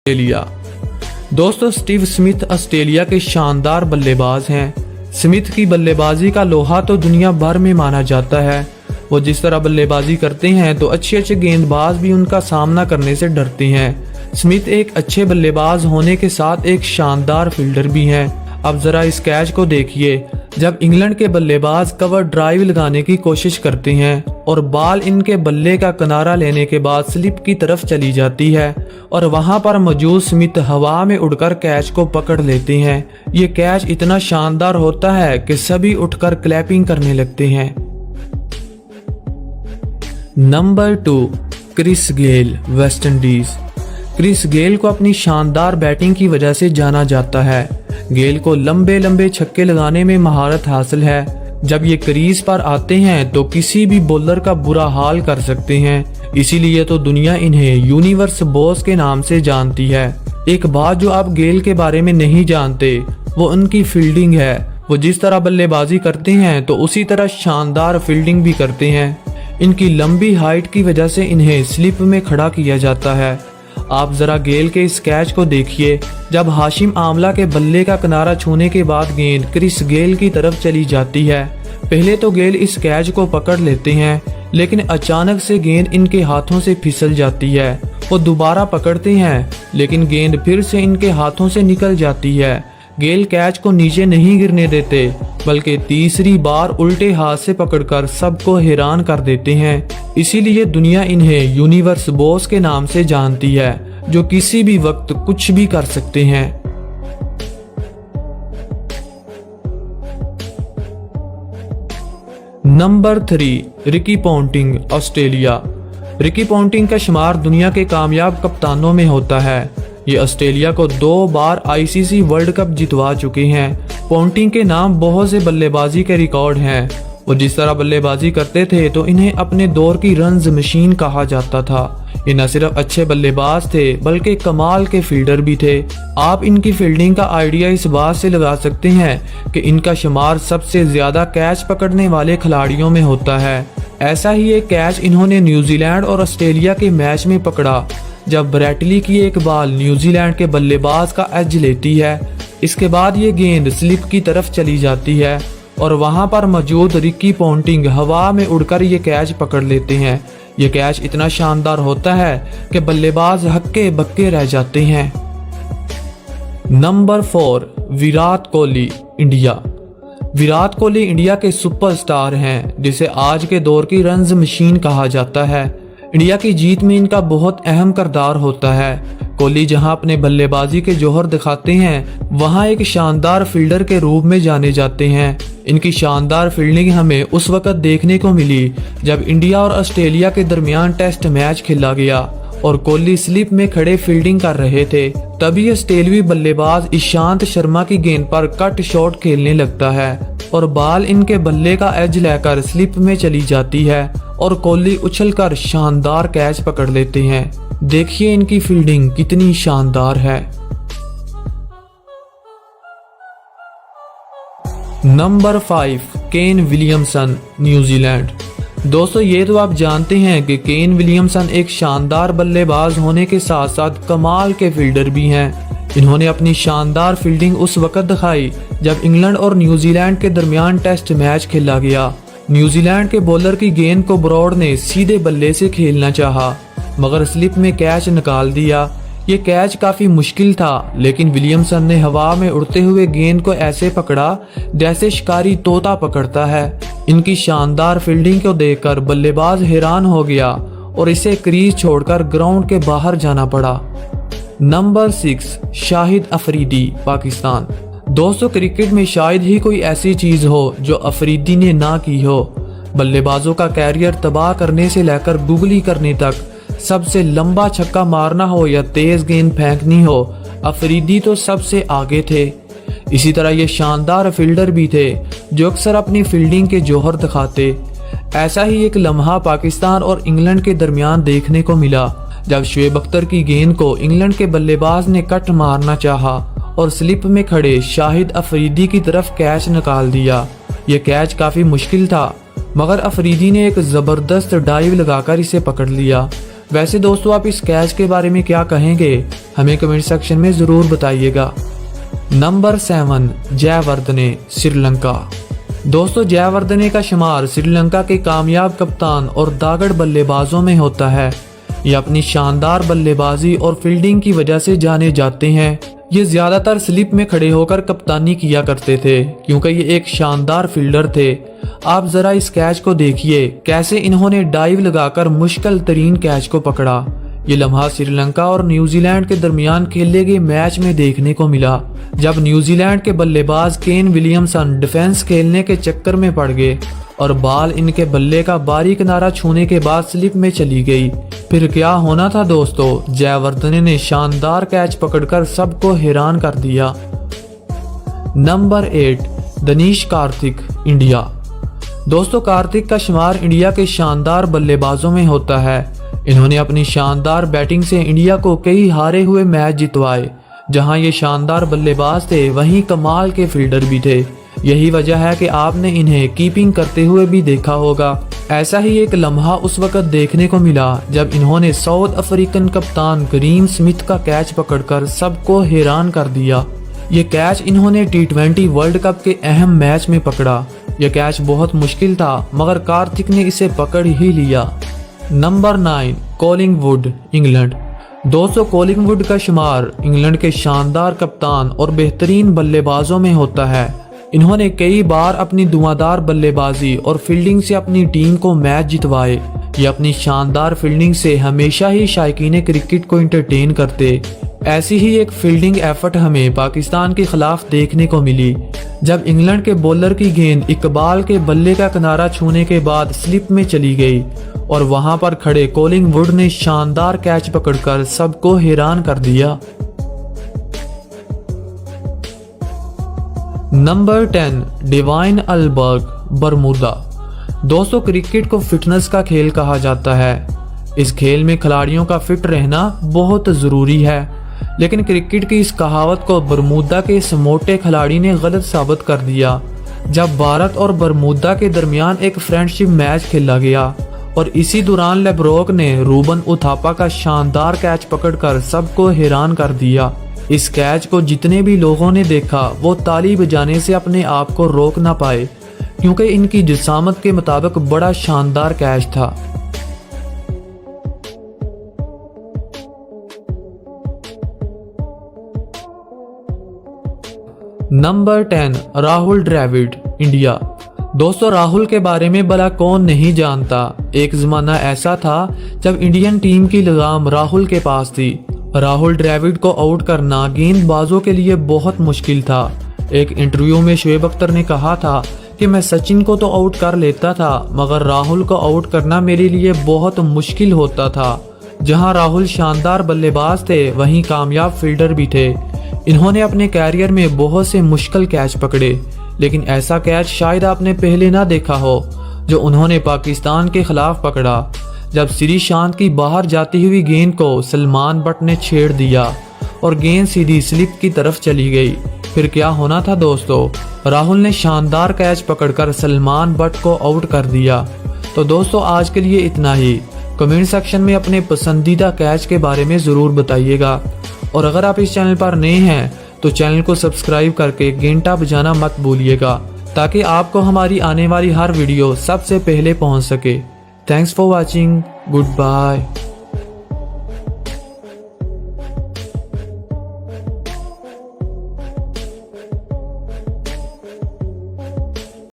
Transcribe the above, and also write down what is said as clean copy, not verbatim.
Australia. दोस्तों, Steve Smith Australia के शानदार बल्लेबाज हैं। स्मिथ की बल्लेबाजी का लोहा तो दुनिया भर में माना जाता है। वो जिस तरह बल्लेबाजी करते हैं तो अच्छे गेंदबाज भी उनका सामना करने से डरते हैं। स्मिथ एक अच्छे बल्लेबाज होने के साथ एक शानदार फील्डर भी हैं। अब जरा इस कैच को देखिए। जब इंग्लैंड के बल्लेबाज कवर ड्राइव लगाने की कोशिश करते हैं और बॉल इनके बल्ले का किनारा लेने के बाद स्लिप की तरफ चली जाती है और वहां पर मौजूद स्मिथ हवा में उड़कर कैच को पकड़ लेते हैं। ये कैच इतना शानदार होता है कि सभी उठकर क्लैपिंग करने लगते हैं। Number 2, Chris Gayle, West Indies. Chris Gayle को अपनी शानदार बैटिंग की वजह से जाना जाता है। गेल को लंबे लंबे छक्के लगाने में महारत हासिल है। जब ये क्रीज पर आते हैं तो किसी भी बॉलर का बुरा हाल कर सकते हैं। इसीलिए तो दुनिया इन्हें यूनिवर्स बॉस के नाम से जानती है। एक बात जो आप गेल के बारे में नहीं जानते वो उनकी फील्डिंग है। वो जिस तरह बल्लेबाजी करते हैं तो उसी तरह शानदार फील्डिंग भी करते हैं। इनकी लंबी हाइट की वजह से इन्हें स्लिप में खड़ा किया जाता है। आप जरा गेल के इस कैच को देखिए। जब हाशिम आमला के बल्ले का किनारा छूने के बाद गेंद क्रिस गेल की तरफ चली जाती है। पहले तो गेल इस कैच को पकड़ लेते हैं, लेकिन अचानक से गेंद इनके हाथों से फिसल जाती है। वो दोबारा पकड़ते हैं, लेकिन गेंद फिर से इनके हाथों से निकल जाती है। गेल कैच को नीचे नहीं गिरने देते, बल्कि तीसरी बार उल्टे हाथ से पकड़कर सबको हैरान कर देते हैं। इसीलिए दुनिया इन्हें यूनिवर्स बॉस के नाम से जानती है, जो किसी भी वक्त कुछ भी कर सकते हैं। Number 3, Ricky Ponting, Australia. Ricky Ponting का शुमार दुनिया के कामयाब कप्तानों में होता है। ये ऑस्ट्रेलिया को 2 बार आईसीसी वर्ल्ड कप जितवा चुके हैं। पॉन्टिंग के नाम बहुत से बल्लेबाजी के रिकॉर्ड हैं। वो जिस तरह बल्लेबाजी करते थे तो इन्हें अपने दौर की रन्स मशीन कहा जाता था। ये न सिर्फ अच्छे बल्लेबाज थे बल्कि कमाल के फील्डर भी थे। आप इनकी फील्डिंग का आइडिया इस बात से लगा सकते हैं कि इनका शुमार सबसे ज्यादा कैच पकड़ने वाले खिलाड़ियों में होता है। ऐसा ही एक कैच इन्होंने न्यूजीलैंड और ऑस्ट्रेलिया के मैच में पकड़ा, जब ब्रैटली की एक बॉल न्यूजीलैंड के बल्लेबाज का एज लेती है। इसके बाद ये गेंद स्लिप की तरफ चली जाती है और वहां पर मौजूद रिकी पॉन्टिंग हवा में उड़कर ये कैच पकड़ लेते हैं। ये कैच इतना शानदार होता है कि बल्लेबाज हक्के बक्के रह जाते हैं। Number 4, Virat Kohli, India. Virat Kohli India के सुपरस्टार हैं, जिसे आज के दौर की रन्स मशीन कहा जाता है। इंडिया की जीत में इनका बहुत अहम किरदार होता है। कोहली जहां अपने बल्लेबाजी के जौहर दिखाते हैं, वहां एक शानदार फील्डर के रूप में जाने जाते हैं। इनकी शानदार फील्डिंग हमें उस वक्त देखने को मिली जब इंडिया और ऑस्ट्रेलिया के दरमियान टेस्ट मैच खेला गया और कोहली स्लिप में खड़े फील्डिंग कर रहे थे। तभी ऑस्ट्रेलियाई बल्लेबाज ईशांत शर्मा की गेंद पर कट शॉट खेलने लगता है और बॉल इनके बल्ले का एज लेकर स्लिप में चली जाती है और कोहली उछलकर शानदार कैच पकड़ लेते हैं। देखिए इनकी फील्डिंग कितनी शानदार है। Number 5, Kane Williamson, New Zealand. दोस्तों, ये तो आप जानते हैं कि केन विलियमसन एक शानदार बल्लेबाज होने के साथ साथ कमाल के फील्डर भी हैं। इन्होंने अपनी शानदार फील्डिंग उस वक्त दिखाई जब इंग्लैंड और न्यूजीलैंड के दरमियान टेस्ट मैच खेला गया। न्यूजीलैंड के बॉलर की गेंद को ब्रॉड ने सीधे बल्ले से खेलना चाहा, मगर स्लिप में कैच निकाल दिया। ये कैच काफी मुश्किल था, लेकिन विलियमसन ने हवा में उड़ते हुए गेंद को ऐसे पकड़ा जैसे शिकारी तोता पकड़ता है। इनकी शानदार फील्डिंग को देखकर बल्लेबाज हैरान हो गया और इसे क्रीज छोड़कर ग्राउंड के बाहर जाना पड़ा। नंबर 6, शाहिद अफरीदी, पाकिस्तान। दोस्तों, क्रिकेट में शायद ही कोई ऐसी चीज हो जो अफरीदी ने ना की हो। बल्लेबाजों का कैरियर तबाह करने से लेकर गुगली करने तक, सबसे लंबा छक्का मारना हो या तेज गेंद फेंकनी हो, अफरीदी तो सबसे आगे थे। इसी तरह ये शानदार फील्डर भी थे जो अक्सर अपनी फील्डिंग के जौहर दिखाते। ऐसा ही एक लम्हा पाकिस्तान और इंग्लैंड के दरमियान देखने को मिला जब शुएब अख्तर की गेंद को इंग्लैंड के बल्लेबाज ने कट मारना चाहा और स्लिप में खड़े शाहिद अफरीदी की तरफ कैच निकाल दिया। ये कैच काफी मुश्किल था, मगर अफरीदी ने एक जबरदस्त डाइव लगाकर इसे पकड़ लिया। वैसे दोस्तों आप इस कैच के बारे में क्या कहेंगे, हमें कमेंट सेक्शन में ज़रूर बताइएगा। नंबर 7, जयवर्धने, श्रीलंका। दोस्तों जयवर्धने का शुमार श्रीलंका के कामयाब कप्तान और दागड़ बल्लेबाजों में होता है। ये अपनी शानदार बल्लेबाजी और फील्डिंग की वजह से जाने जाते हैं। ये ज्यादातर स्लिप में खड़े होकर कप्तानी किया करते थे क्योंकि ये एक शानदार फील्डर थे। आप जरा इस कैच को देखिए, कैसे इन्होंने डाइव लगाकर मुश्किल तरीन कैच को पकड़ा। ये लम्हा श्रीलंका और न्यूजीलैंड के दरमियान खेले गए मैच में देखने को मिला, जब न्यूजीलैंड के बल्लेबाज केन विलियमसन डिफेंस खेलने के चक्कर में पड़ गए और बॉल इनके बल्ले का बारी किनारा छूने के बाद स्लिप में चली गई। फिर क्या होना था दोस्तों, जयवर्धने ने शानदार कैच पकड़कर सबको हैरान कर दिया। Number 8, Dinesh Karthik, India. दोस्तों कार्तिक का शुमार इंडिया के शानदार बल्लेबाजों में होता है। इन्होंने अपनी शानदार बैटिंग से इंडिया को कई हारे हुए मैच जितवाए। जहां ये शानदार बल्लेबाज थे वहीं कमाल के फील्डर भी थे। यही वजह है कि आपने इन्हें कीपिंग करते हुए भी देखा होगा। ऐसा ही एक लम्हा उस वक्त देखने को मिला जब इन्होंने साउथ अफ्रीकन कप्तान ग्रीम स्मिथ का कैच पकड़कर सबको हैरान कर दिया। ये कैच इन्होंने T20 वर्ल्ड कप के अहम मैच में पकड़ा। यह कैच बहुत मुश्किल था मगर कार्तिक ने इसे पकड़ ही लिया। Number 9, Collingwood, England. दोस्तों कॉलिंगवुड का शुमार इंग्लैंड के शानदार कप्तान और बेहतरीन बल्लेबाजों में होता है। इन्होंने कई बार अपनी धुआंधार बल्लेबाजी और फील्डिंग से अपनी टीम को मैच जितवाए। ये अपनी शानदार फील्डिंग से हमेशा ही शायकीन क्रिकेट को एंटरटेन करते। ऐसी ही एक फील्डिंग एफर्ट हमें पाकिस्तान के खिलाफ देखने को मिली, जब इंग्लैंड के बॉलर की गेंद इकबाल के बल्ले का किनारा छूने के बाद स्लिप में चली गई और वहां पर खड़े कॉलिंगवुड ने शानदार कैच पकड़कर सबको हैरान कर दिया। Number 10, Divine Alberg, Bermuda. दोस्तों क्रिकेट को फिटनेस का खेल कहा जाता है। इस खेल में खिलाड़ियों का फिट रहना बहुत जरूरी है, लेकिन क्रिकेट की इस कहावत को बरमूदा के इस मोटे खिलाड़ी ने गलत साबित कर दिया, जब भारत और बरमूदा के दरमियान एक फ्रेंडशिप मैच खेला गया और इसी दौरान लेब्रोक ने रूबन उथापा का शानदार कैच पकड़कर सबको हैरान कर दिया। इस कैच को जितने भी लोगों ने देखा वो ताली बजाने से अपने आप को रोक ना पाए, क्योंकि इनकी जिसामत के मुताबिक बड़ा शानदार कैच था। Number 10, Rahul Dravid, India. दोस्तों राहुल के बारे में भला कौन नहीं जानता। एक जमाना ऐसा था जब इंडियन टीम की लगाम राहुल के पास थी। राहुल द्रविड़ को आउट करना गेंदबाजों के लिए बहुत मुश्किल था। एक इंटरव्यू में शोएब अख्तर ने कहा था कि मैं सचिन को तो आउट कर लेता था मगर राहुल को आउट करना मेरे लिए बहुत मुश्किल होता था। जहां राहुल शानदार बल्लेबाज थे वहीं कामयाब फील्डर भी थे। इन्होंने अपने कैरियर में बहुत से मुश्किल कैच पकड़े, लेकिन ऐसा कैच शायद आपने पहले ना देखा हो जो उन्होंने पाकिस्तान के खिलाफ पकड़ा, जब श्रीशांत की बाहर जाती हुई गेंद को सलमान बट ने छेड़ दिया और गेंद सीधी स्लिप की तरफ चली गई। फिर क्या होना था दोस्तों, राहुल ने शानदार कैच पकड़कर सलमान बट को आउट कर दिया। तो दोस्तों आज के लिए इतना ही। कमेंट सेक्शन में अपने पसंदीदा कैच के बारे में ज़रूर बताइएगा और अगर आप इस चैनल पर नए हैं तो चैनल को सब्सक्राइब करके घंटा बजाना मत भूलिएगा, ताकि आपको हमारी आने वाली हर वीडियो सबसे पहले पहुंच सके। Thanks for watching, good bye.